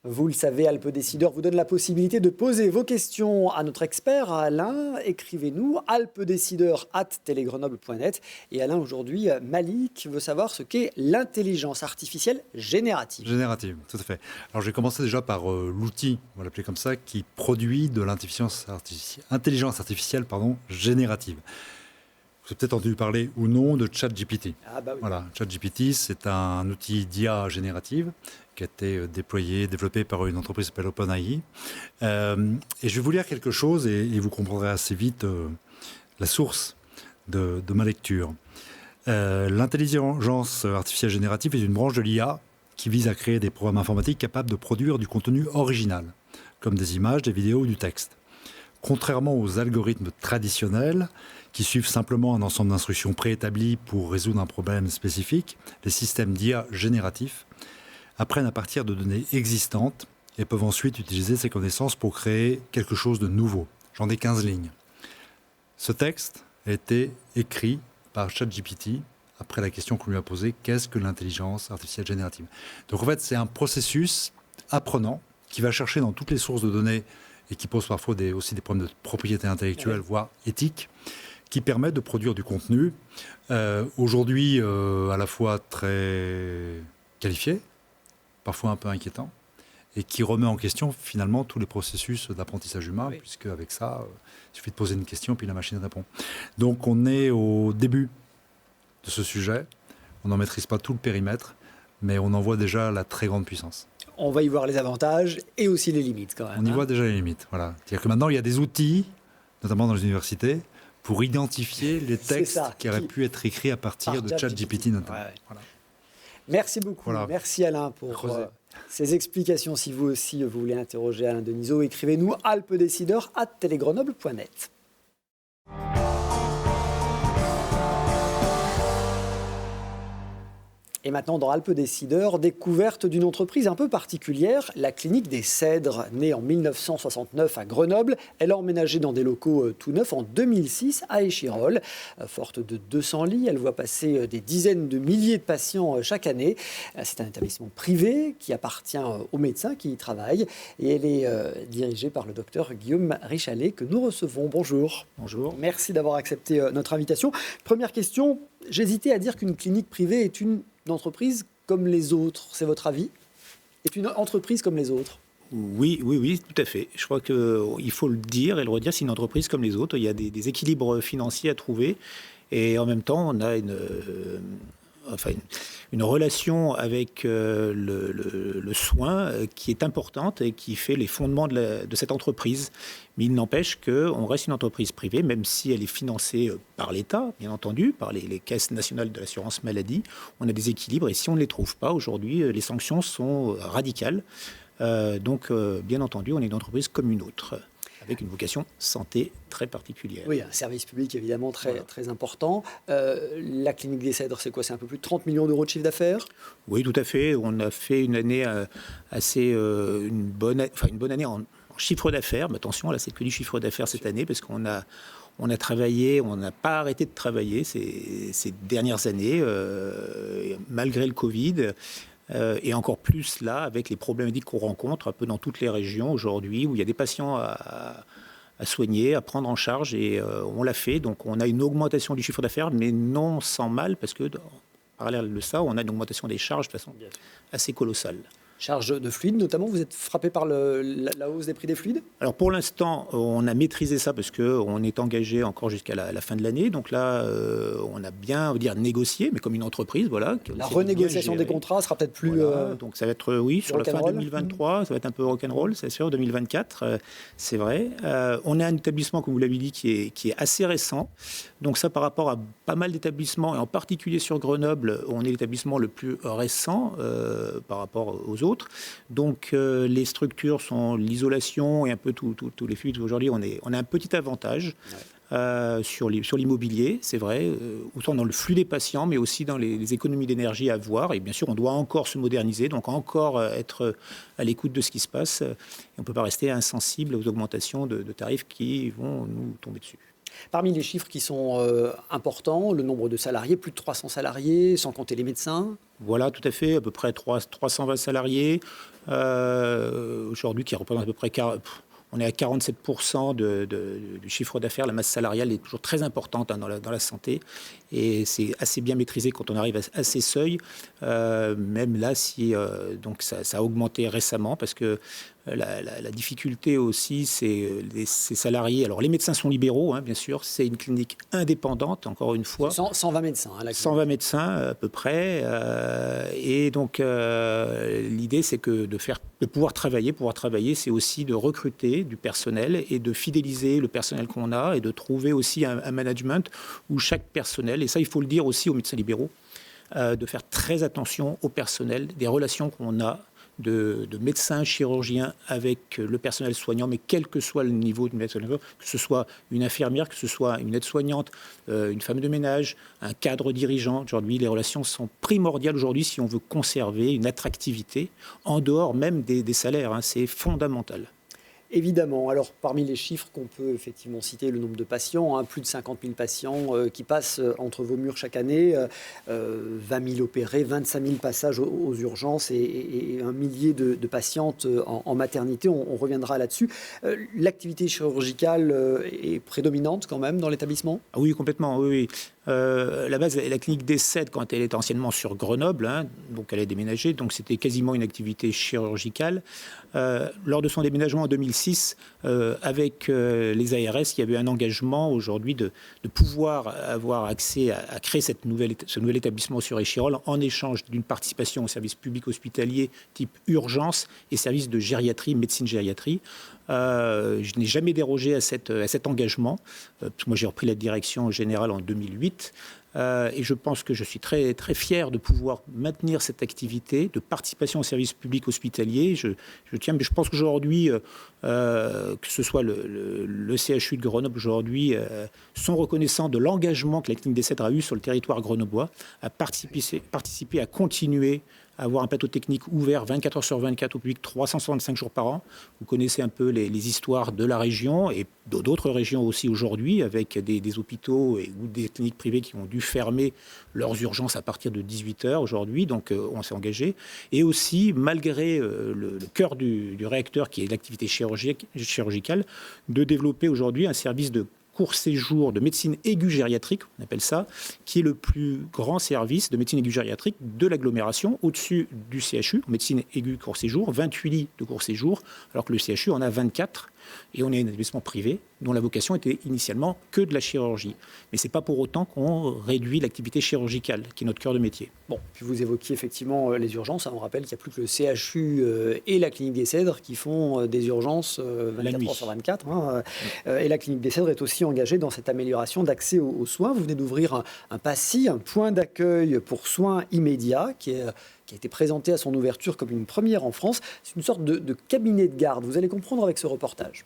Vous le savez, Alpes Décideurs vous donne la possibilité de poser vos questions à notre expert, à Alain. Écrivez-nous alpesdecideurs@telegrenoble.net. Et Alain, aujourd'hui, Malik veut savoir ce qu'est l'intelligence artificielle générative. Générative, tout à fait. Alors, je vais commencer déjà par l'outil, on va l'appeler comme ça, qui produit de l'intelligence artificielle générative. Vous avez peut-être entendu parler ou non de ChatGPT. Ah bah oui. Voilà, ChatGPT, c'est un outil d'IA générative qui a été développé par une entreprise qui s'appelle OpenAI. Et je vais vous lire quelque chose et vous comprendrez assez vite la source de ma lecture. L'intelligence artificielle générative est une branche de l'IA qui vise à créer des programmes informatiques capables de produire du contenu original, comme des images, des vidéos ou du texte. Contrairement aux algorithmes traditionnels qui suivent simplement un ensemble d'instructions préétablies pour résoudre un problème spécifique, les systèmes d'IA génératifs apprennent à partir de données existantes et peuvent ensuite utiliser ces connaissances pour créer quelque chose de nouveau. J'en ai 15 lignes. Ce texte a été écrit par ChatGPT après la question qu'on lui a posée, qu'est-ce que l'intelligence artificielle générative? Donc en fait, c'est un processus apprenant qui va chercher dans toutes les sources de données et qui pose parfois aussi des problèmes de propriété intellectuelle, voire éthique, qui permet de produire du contenu aujourd'hui à la fois très qualifié, parfois un peu inquiétant, et qui remet en question finalement tous les processus d'apprentissage humain, puisque avec ça, il suffit de poser une question puis la machine répond. Donc on est au début de ce sujet, on n'en maîtrise pas tout le périmètre, mais on en voit déjà la très grande puissance. On va y voir les avantages et aussi les limites quand même. On y voit déjà les limites, voilà. C'est-à-dire que maintenant il y a des outils, notamment dans les universités, pour identifier les textes qui auraient pu être écrits à partir de ChatGPT notamment. Ouais. Voilà. Merci beaucoup. Voilà. Merci Alain pour ces explications. Si vous aussi vous voulez interroger Alain Denisot, écrivez-nous alpedécideur@telegrenoble.net. Et maintenant, dans Alpes Décideurs, découverte d'une entreprise un peu particulière, la Clinique des Cèdres. Née en 1969 à Grenoble, elle a emménagé dans des locaux tout neufs en 2006 à Échirolles. Forte de 200 lits, elle voit passer des dizaines de milliers de patients chaque année. C'est un établissement privé qui appartient aux médecins qui y travaillent. Et elle est dirigée par le docteur Guillaume Richalet que nous recevons. Bonjour. Bonjour. Merci d'avoir accepté notre invitation. Première question, j'hésitais à dire qu'une clinique privée est une entreprise comme les autres, c'est votre avis? Est une entreprise comme les autres? Oui, tout à fait. Je crois qu'il faut le dire et le redire, c'est une entreprise comme les autres. Il y a des équilibres financiers à trouver et en même temps, on a une relation avec le soin qui est importante et qui fait les fondements de cette entreprise. Mais il n'empêche qu'on reste une entreprise privée, même si elle est financée par l'État, bien entendu, par les caisses nationales de l'assurance maladie. On a des équilibres et si on ne les trouve pas aujourd'hui, les sanctions sont radicales. Donc, bien entendu, on est une entreprise comme une autre, avec une vocation santé très particulière. Oui, un service public évidemment très important. La Clinique des Cèdres, c'est quoi? C'est un peu plus de 30 millions d'euros de chiffre d'affaires? Oui, tout à fait. On a fait une année une bonne année en chiffre d'affaires. Mais attention, là, c'est que du chiffre d'affaires cette année, parce qu'on a travaillé, on n'a pas arrêté de travailler ces dernières années, malgré le Covid. Et encore plus là, avec les problématiques qu'on rencontre un peu dans toutes les régions aujourd'hui, où il y a des patients à soigner, à prendre en charge, et on l'a fait. Donc on a une augmentation du chiffre d'affaires, mais non sans mal, parce que, en parallèle de ça, on a une augmentation des charges de façon assez colossale. Charge de fluides, notamment, vous êtes frappé par la hausse des prix des fluides? Alors pour l'instant, on a maîtrisé ça parce qu'on est engagé encore jusqu'à la fin de l'année. Donc là, on a bien, on va dire, négocié, mais comme une entreprise, voilà. La renégociation des contrats sera peut-être plus... Voilà. Donc ça va être, sur la fin 2023, ça va être un peu rock'n'roll, c'est sûr, 2024, c'est vrai. On a un établissement, comme vous l'avez dit, qui est assez récent. Donc ça, par rapport à pas mal d'établissements, et en particulier sur Grenoble, on est l'établissement le plus récent par rapport aux autres. Donc les structures sont l'isolation et un peu tous les fluides. Aujourd'hui, on a un petit avantage sur l'immobilier, c'est vrai, autant dans le flux des patients, mais aussi dans les économies d'énergie à avoir. Et bien sûr, on doit encore se moderniser, donc encore être à l'écoute de ce qui se passe. Et on ne peut pas rester insensible aux augmentations de tarifs qui vont nous tomber dessus. Parmi les chiffres qui sont importants, le nombre de salariés, plus de 300 salariés, sans compter les médecins. Voilà, tout à fait, à peu près 320 salariés, aujourd'hui qui représentent à peu près... On est à 47% du chiffre d'affaires. La masse salariale est toujours très importante dans la santé. Et c'est assez bien maîtrisé quand on arrive à ces seuils. Même là, donc ça a augmenté récemment parce que la difficulté aussi, c'est ces salariés. Alors, les médecins sont libéraux, bien sûr. C'est une clinique indépendante, encore une fois. 120 médecins. 120 médecins, à peu près. Et donc, l'idée, c'est que de pouvoir travailler, c'est aussi de recruter du personnel et de fidéliser le personnel qu'on a et de trouver aussi un management où chaque personnel, et ça, il faut le dire aussi aux médecins libéraux, de faire très attention au personnel, des relations qu'on a de médecins chirurgiens avec le personnel soignant, mais quel que soit le niveau de médecin, que ce soit une infirmière, que ce soit une aide-soignante, une femme de ménage, un cadre dirigeant. Aujourd'hui, les relations sont primordiales aujourd'hui si on veut conserver une attractivité en dehors même des salaires. C'est fondamental. Évidemment. Alors, parmi les chiffres qu'on peut effectivement citer, le nombre de patients, plus de 50 000 patients qui passent entre vos murs chaque année, 20 000 opérés, 25 000 passages aux urgences et un millier de patientes en maternité. On reviendra là-dessus. L'activité chirurgicale est prédominante quand même dans l'établissement ? Ah oui, complètement, oui. La base, la clinique des Cèdres, quand elle était anciennement sur Grenoble, donc elle a déménagé, donc c'était quasiment une activité chirurgicale. Lors de son déménagement en 2006, avec les ARS, il y avait un engagement aujourd'hui de pouvoir avoir accès à créer ce nouvel établissement sur Échirolles en échange d'une participation au service public hospitalier type urgence et service de gériatrie, médecine-gériatrie. Je n'ai jamais dérogé à cet engagement. Moi, j'ai repris la direction générale en 2008. Et je pense que je suis très, très fier de pouvoir maintenir cette activité de participation au service public hospitalier. Je pense qu'aujourd'hui, que ce soit le CHU de Grenoble aujourd'hui, sont reconnaissants de l'engagement que la clinique des Cèdres a eu sur le territoire grenoblois, à participer à continuer à avoir un plateau technique ouvert 24 heures sur 24 au public, 365 jours par an. Vous connaissez un peu les histoires de la région et d'autres régions aussi aujourd'hui, avec des hôpitaux ou des cliniques privées qui ont dû fermer leurs urgences à partir de 18 heures aujourd'hui. Donc on s'est engagé. Et aussi, malgré le cœur du réacteur qui est l'activité chirurgicale, de développer aujourd'hui un service de court séjour de médecine aiguë gériatrique, on appelle ça, qui est le plus grand service de médecine aiguë gériatrique de l'agglomération, au-dessus du CHU, médecine aiguë court séjour, 28 lits de court séjour, alors que le CHU en a 24, et on est un établissement privé dont la vocation était initialement que de la chirurgie. Mais ce n'est pas pour autant qu'on réduit l'activité chirurgicale, qui est notre cœur de métier. Bon, puis vous évoquiez effectivement les urgences. On rappelle qu'il n'y a plus que le CHU et la clinique des Cèdres qui font des urgences 24 heures sur 24. Et la clinique des Cèdres est aussi engagée dans cette amélioration d'accès aux soins. Vous venez d'ouvrir un PACI, un point d'accueil pour soins immédiats, qui a été présenté à son ouverture comme une première en France. C'est une sorte de cabinet de garde. Vous allez comprendre avec ce reportage.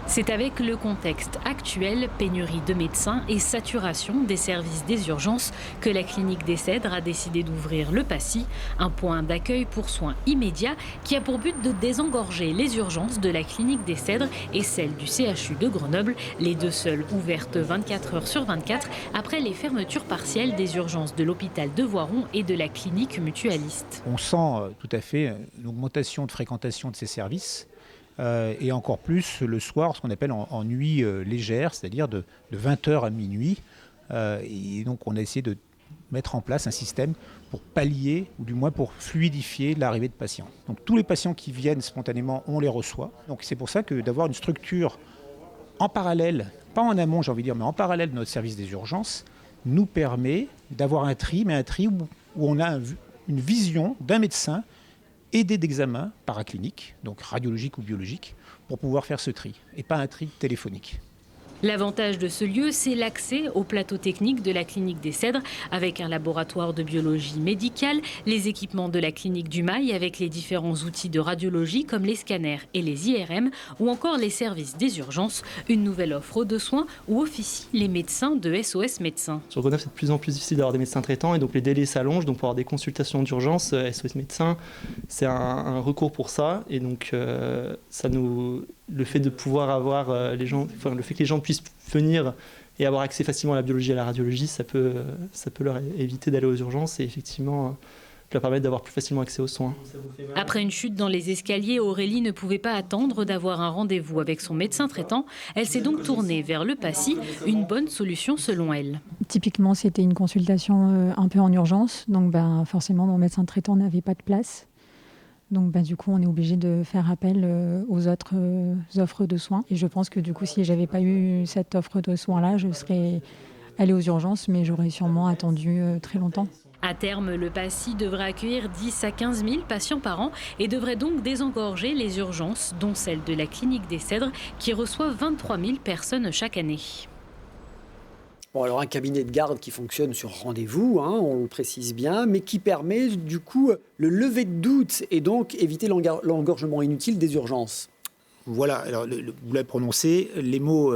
C'est avec le contexte actuel, pénurie de médecins et saturation des services des urgences, que la clinique des Cèdres a décidé d'ouvrir le PACI, un point d'accueil pour soins immédiats qui a pour but de désengorger les urgences de la clinique des Cèdres et celle du CHU de Grenoble, les deux seules ouvertes 24 heures sur 24 après les fermetures partielles des urgences de l'hôpital de Voiron et de la clinique mutualiste. On sent tout à fait une augmentation de fréquentation de ces services. Et encore plus le soir, ce qu'on appelle en nuit légère, c'est-à-dire de 20h à minuit. Et donc on a essayé de mettre en place un système pour pallier, ou du moins pour fluidifier l'arrivée de patients. Donc tous les patients qui viennent spontanément, on les reçoit. Donc c'est pour ça que d'avoir une structure en parallèle, pas en amont j'ai envie de dire, mais en parallèle de notre service des urgences, nous permet d'avoir un tri, mais un tri où on a une vision d'un médecin aidé d'examens paracliniques, donc radiologiques ou biologiques, pour pouvoir faire ce tri, et pas un tri téléphonique. L'avantage de ce lieu, c'est l'accès au plateau technique de la clinique des Cèdres, avec un laboratoire de biologie médicale, les équipements de la clinique du Mail avec les différents outils de radiologie comme les scanners et les IRM, ou encore les services des urgences, une nouvelle offre de soins où officient les médecins de SOS Médecins. Sur Grenoble, c'est de plus en plus difficile d'avoir des médecins traitants et donc les délais s'allongent. Donc pour avoir des consultations d'urgence, SOS Médecins, c'est un recours pour ça. Et donc le fait de pouvoir avoir le fait que les gens puissent venir et avoir accès facilement à la biologie et à la radiologie, ça peut leur éviter d'aller aux urgences et effectivement leur permettre d'avoir plus facilement accès aux soins. Après une chute dans les escaliers, Aurélie ne pouvait pas attendre d'avoir un rendez-vous avec son médecin traitant. Elle s'est donc tournée vers le PACI, une bonne solution selon elle. Typiquement, c'était une consultation un peu en urgence, donc forcément mon médecin traitant n'avait pas de place. Donc du coup, on est obligé de faire appel aux autres offres de soins. Et je pense que du coup, si j'avais pas eu cette offre de soins-là, je serais allée aux urgences, mais j'aurais sûrement attendu très longtemps. À terme, le PACI devrait accueillir 10 à 15 000 patients par an et devrait donc désengorger les urgences, dont celle de la clinique des Cèdres, qui reçoit 23 000 personnes chaque année. Bon, alors un cabinet de garde qui fonctionne sur rendez-vous, on le précise bien, mais qui permet du coup le lever de doute et donc éviter l'engorgement inutile des urgences. Voilà, alors vous l'avez prononcé, les mots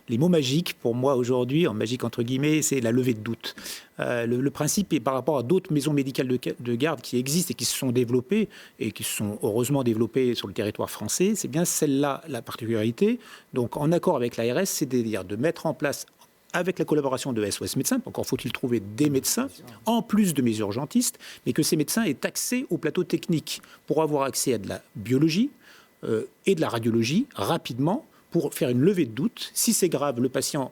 magiques, pour moi aujourd'hui, en magique entre guillemets, c'est la levée de doute. Le principe est par rapport à d'autres maisons médicales de garde qui existent et qui se sont développées, et qui se sont heureusement développées sur le territoire français, c'est bien celle-là la particularité. Donc en accord avec l'ARS, c'est-à-dire de mettre en place, avec la collaboration de SOS Médecins, encore faut-il trouver des médecins, en plus de mes urgentistes, mais que ces médecins aient accès au plateau technique pour avoir accès à de la biologie, et de la radiologie rapidement pour faire une levée de doute. Si c'est grave, le patient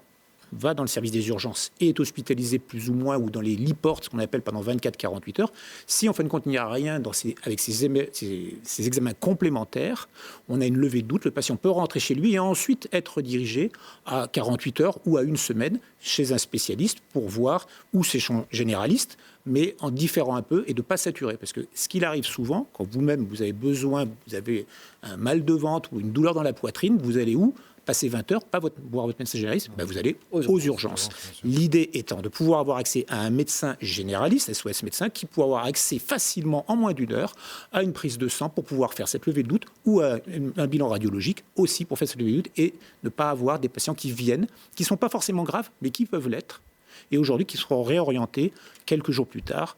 va dans le service des urgences et est hospitalisé plus ou moins, ou dans les lits portes, ce qu'on appelle pendant 24-48 heures. Si en fin de compte il n'y a rien avec ces examens complémentaires, on a une levée de doute, le patient peut rentrer chez lui et ensuite être dirigé à 48 heures ou à une semaine chez un spécialiste pour voir, ou c'est généraliste, mais en différant un peu et de ne pas saturer. Parce que ce qu'il arrive souvent, quand vous-même vous avez besoin, vous avez un mal de ventre ou une douleur dans la poitrine, vous allez où ? Passer 20 heures, pas voir votre médecin généraliste, vous allez aux urgences. L'idée étant de pouvoir avoir accès à un médecin généraliste, SOS médecin, qui pourra avoir accès facilement, en moins d'une heure, à une prise de sang pour pouvoir faire cette levée de doute, ou à un bilan radiologique aussi pour faire cette levée de doute, et ne pas avoir des patients qui viennent, qui ne sont pas forcément graves, mais qui peuvent l'être, et aujourd'hui qui seront réorientés quelques jours plus tard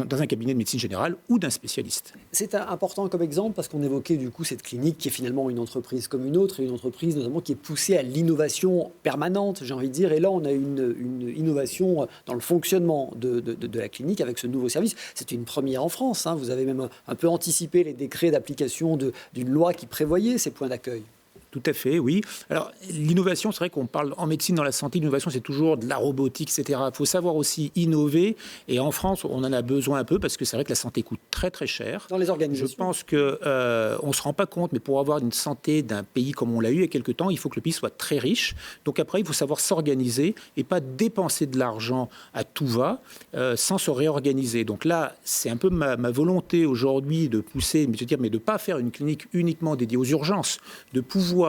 dans un cabinet de médecine générale ou d'un spécialiste. C'est important comme exemple parce qu'on évoquait du coup cette clinique qui est finalement une entreprise comme une autre, et une entreprise notamment qui est poussée à l'innovation permanente, j'ai envie de dire. Et là, on a une innovation dans le fonctionnement de la clinique avec ce nouveau service. C'est une première en France. Vous avez même un peu anticipé les décrets d'application d'une loi qui prévoyait ces points d'accueil. Tout à fait, oui. Alors, l'innovation, c'est vrai qu'on parle en médecine, dans la santé, l'innovation, c'est toujours de la robotique, etc. Il faut savoir aussi innover. Et en France, on en a besoin un peu parce que c'est vrai que la santé coûte très, très cher. Dans les organisations. Je pense qu'on ne se rend pas compte, mais pour avoir une santé d'un pays comme on l'a eu il y a quelques temps, il faut que le pays soit très riche. Donc après, il faut savoir s'organiser et pas dépenser de l'argent à tout va sans se réorganiser. Donc là, c'est un peu ma volonté aujourd'hui de pousser, mais de ne pas faire une clinique uniquement dédiée aux urgences, de pouvoir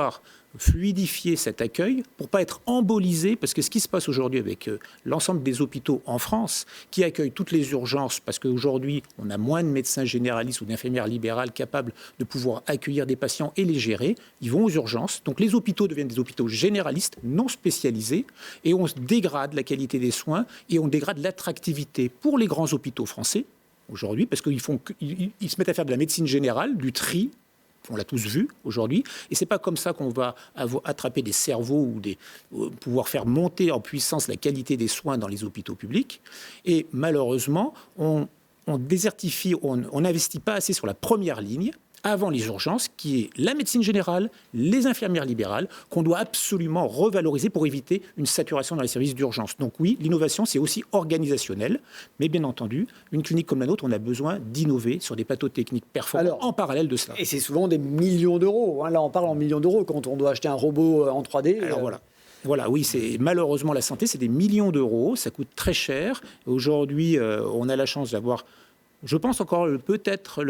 fluidifier cet accueil pour ne pas être embolisé, parce que ce qui se passe aujourd'hui avec l'ensemble des hôpitaux en France qui accueillent toutes les urgences, parce qu'aujourd'hui on a moins de médecins généralistes ou d'infirmières libérales capables de pouvoir accueillir des patients et les gérer, ils vont aux urgences. Donc les hôpitaux deviennent des hôpitaux généralistes non spécialisés, et on dégrade la qualité des soins et on dégrade l'attractivité pour les grands hôpitaux français aujourd'hui, parce qu'ils se mettent à faire de la médecine générale, du tri. On l'a tous vu aujourd'hui, et c'est pas comme ça qu'on va attraper des cerveaux ou pouvoir faire monter en puissance la qualité des soins dans les hôpitaux publics. Et malheureusement, on désertifie, on n'investit pas assez sur la première ligne, avant les urgences, qui est la médecine générale, les infirmières libérales, qu'on doit absolument revaloriser pour éviter une saturation dans les services d'urgence. Donc oui, l'innovation, c'est aussi organisationnel, mais bien entendu, une clinique comme la nôtre, on a besoin d'innover sur des plateaux techniques performants en parallèle de cela. Et c'est souvent des millions d'euros. Là, on parle en millions d'euros quand on doit acheter un robot en 3D. Alors voilà, oui, c'est malheureusement la santé, c'est des millions d'euros, ça coûte très cher. Aujourd'hui, on a la chance d'avoir, je pense encore peut-être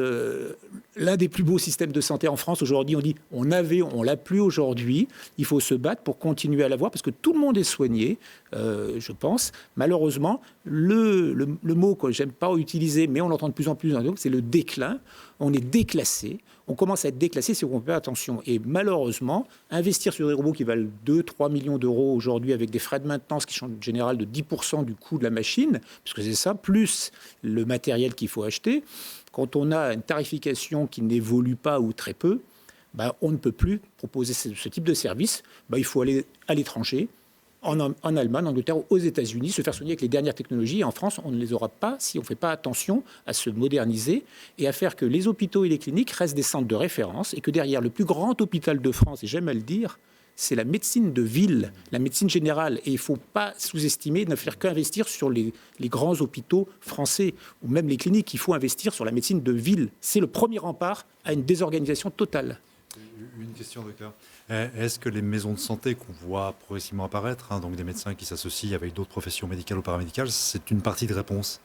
l'un des plus beaux systèmes de santé en France. Aujourd'hui, on dit on l'a plus aujourd'hui. Il faut se battre pour continuer à l'avoir parce que tout le monde est soigné, je pense. Malheureusement, le mot que j'aime pas utiliser, mais on l'entend de plus en plus, c'est le déclin. On est déclassé. On commence à être déclassé si on ne fait pas attention. Et malheureusement, investir sur des robots qui valent 2-3 millions d'euros aujourd'hui avec des frais de maintenance qui sont en général de 10% du coût de la machine, parce que c'est ça, plus le matériel qu'il faut acheter, quand on a une tarification qui n'évolue pas ou très peu, on ne peut plus proposer ce type de service. Il faut aller à l'étranger, en Allemagne, en Angleterre, aux États-Unis, se faire soigner avec les dernières technologies. Et en France, on ne les aura pas si on ne fait pas attention à se moderniser et à faire que les hôpitaux et les cliniques restent des centres de référence et que derrière le plus grand hôpital de France, et j'aime à le dire, c'est la médecine de ville, la médecine générale. Et il ne faut pas sous-estimer, ne faire qu'investir sur les grands hôpitaux français ou même les cliniques. Il faut investir sur la médecine de ville. C'est le premier rempart à une désorganisation totale. Une question, docteur. Est-ce que les maisons de santé qu'on voit progressivement apparaître, donc des médecins qui s'associent avec d'autres professions médicales ou paramédicales, c'est une partie de réponse ?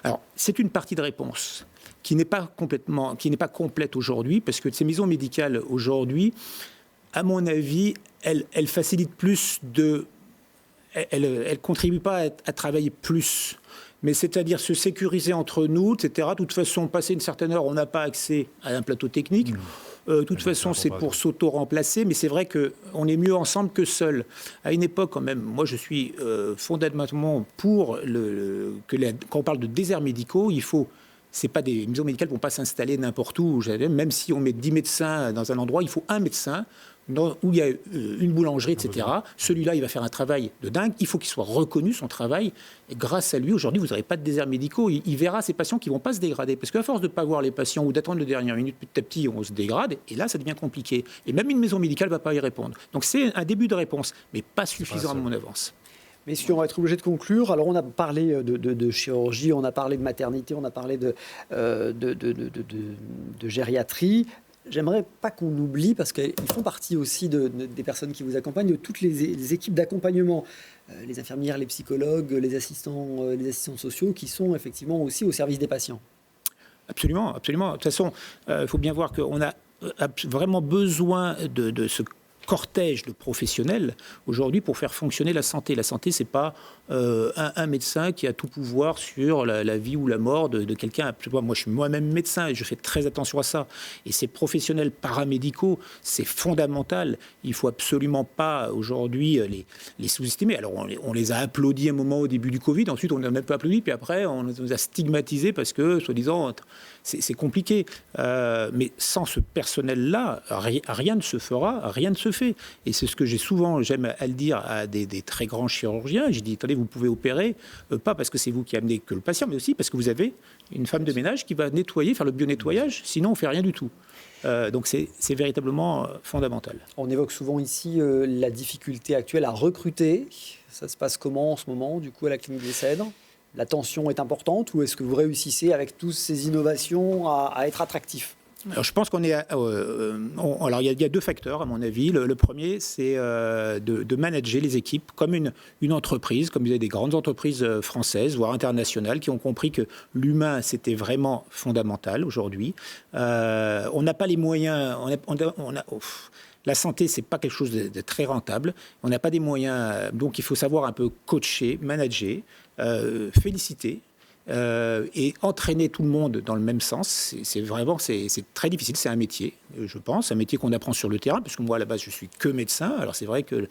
Alors, c'est une partie de réponse qui n'est pas complète aujourd'hui, parce que ces maisons médicales aujourd'hui, à mon avis, elles facilitent plus elles contribuent pas à travailler plus. Mais c'est-à-dire se sécuriser entre nous, etc. De toute façon, passer une certaine heure, on n'a pas accès à un plateau technique. De toute façon, c'est pour s'auto-remplacer, mais c'est vrai qu'on est mieux ensemble que seul. À une époque, quand même, moi je suis fondamentalement pour quand on parle de déserts médicaux, c'est pas des maisons médicales ne vont pas s'installer n'importe où. Même si on met 10 médecins dans un endroit, il faut un médecin où il y a une boulangerie, etc. Celui-là, il va faire un travail de dingue. Il faut qu'il soit reconnu, son travail. Et grâce à lui, aujourd'hui, vous n'aurez pas de déserts médicaux. Il verra ces patients qui ne vont pas se dégrader. Parce qu'à force de ne pas voir les patients ou d'attendre la dernière minute, petit à petit, on se dégrade. Et là, ça devient compliqué. Et même une maison médicale ne va pas y répondre. Donc c'est un début de réponse, mais pas suffisant à mon avance. Messieurs, on va être obligé de conclure. Alors, on a parlé de chirurgie, on a parlé de maternité, on a parlé de gériatrie. J'aimerais pas qu'on oublie, parce qu'ils font partie aussi des personnes qui vous accompagnent, de toutes les équipes d'accompagnement, les infirmières, les psychologues, les assistants sociaux, qui sont effectivement aussi au service des patients. Absolument, absolument. De toute façon, il faut bien voir qu'on a vraiment besoin de ce cortège de professionnels aujourd'hui pour faire fonctionner la santé. La santé, c'est pas un médecin qui a tout pouvoir sur la vie ou la mort de quelqu'un. Moi, je suis moi-même médecin et je fais très attention à ça. Et ces professionnels paramédicaux, c'est fondamental. Il faut absolument pas aujourd'hui les sous-estimer. Alors, on les a applaudis un moment au début du Covid. Ensuite, on les a même pas applaudis. Puis après, on nous a stigmatisés parce que, soi-disant, c'est compliqué. Mais sans ce personnel-là, rien ne se fera, rien ne se fait. Et c'est ce que j'aime à le dire à des très grands chirurgiens. J'ai dit, attendez, vous pouvez opérer, pas parce que c'est vous qui amenez que le patient, mais aussi parce que vous avez une femme de ménage qui va nettoyer, faire le bio-nettoyage, sinon on ne fait rien du tout. Donc c'est véritablement fondamental. On évoque souvent ici la difficulté actuelle à recruter. Ça se passe comment en ce moment, du coup, à la clinique des Cèdres ? La tension est importante, ou est-ce que vous réussissez avec toutes ces innovations à être attractif ? Alors, je pense qu'on est... alors, il y a deux facteurs, à mon avis. Le premier, c'est de manager les équipes comme une entreprise, comme vous avez des grandes entreprises françaises, voire internationales, qui ont compris que l'humain, c'était vraiment fondamental aujourd'hui. On n'a pas les moyens... La santé, c'est pas quelque chose de très rentable. On n'a pas des moyens... Donc, il faut savoir un peu coacher, manager, féliciter. Et entraîner tout le monde dans le même sens, c'est très difficile. C'est un métier, je pense, un métier qu'on apprend sur le terrain, parce que moi, à la base, je suis que médecin. Alors, c'est vrai que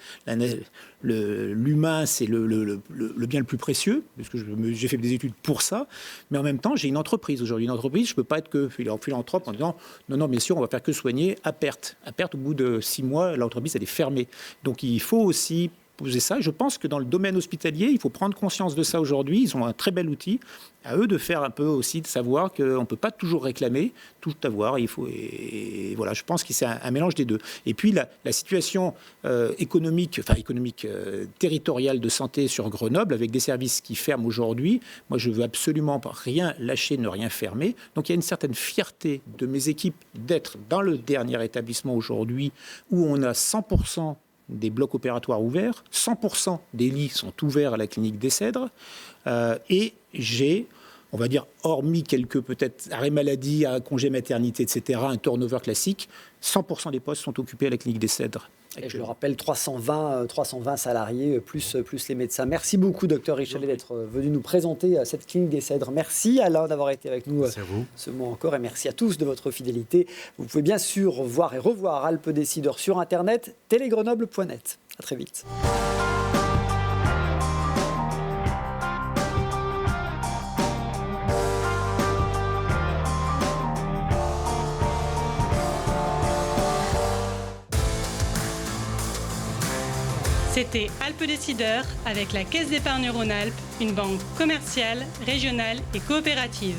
l'humain, c'est le bien le plus précieux, parce que j'ai fait des études pour ça. Mais en même temps, j'ai une entreprise aujourd'hui. Une entreprise, je ne peux pas être que philanthrope en disant non, bien sûr, on va faire que soigner à perte. À perte, au bout de 6 mois, l'entreprise, elle est fermée. Donc, il faut aussi poser ça. Je pense que dans le domaine hospitalier, il faut prendre conscience de ça aujourd'hui. Ils ont un très bel outil. À eux de faire un peu aussi, de savoir qu'on ne peut pas toujours réclamer, tout avoir. Et voilà, je pense que c'est un mélange des deux. Et puis la situation économique territoriale de santé sur Grenoble, avec des services qui ferment aujourd'hui, moi je veux absolument rien lâcher, ne rien fermer. Donc il y a une certaine fierté de mes équipes d'être dans le dernier établissement aujourd'hui où on a 100% des blocs opératoires ouverts, 100% des lits sont ouverts à la clinique des Cèdres, et j'ai, on va dire, hormis quelques peut-être arrêts maladie, congés maternité, etc., un turnover classique, 100% des postes sont occupés à la clinique des Cèdres. Et je le rappelle, 320 salariés, plus les médecins. Merci beaucoup, docteur Richelet, d'être venu nous présenter cette clinique des Cèdres. Merci Alain d'avoir été avec nous ce mois encore, et merci à tous de votre fidélité. Vous pouvez bien sûr voir et revoir Alpes Décideurs sur Internet, télégrenoble.net. À très vite. C'était Alpes Décideurs avec la Caisse d'épargne Rhône-Alpes, une banque commerciale, régionale et coopérative.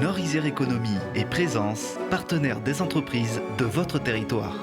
Nord Isère Économie et Présence, partenaires des entreprises de votre territoire.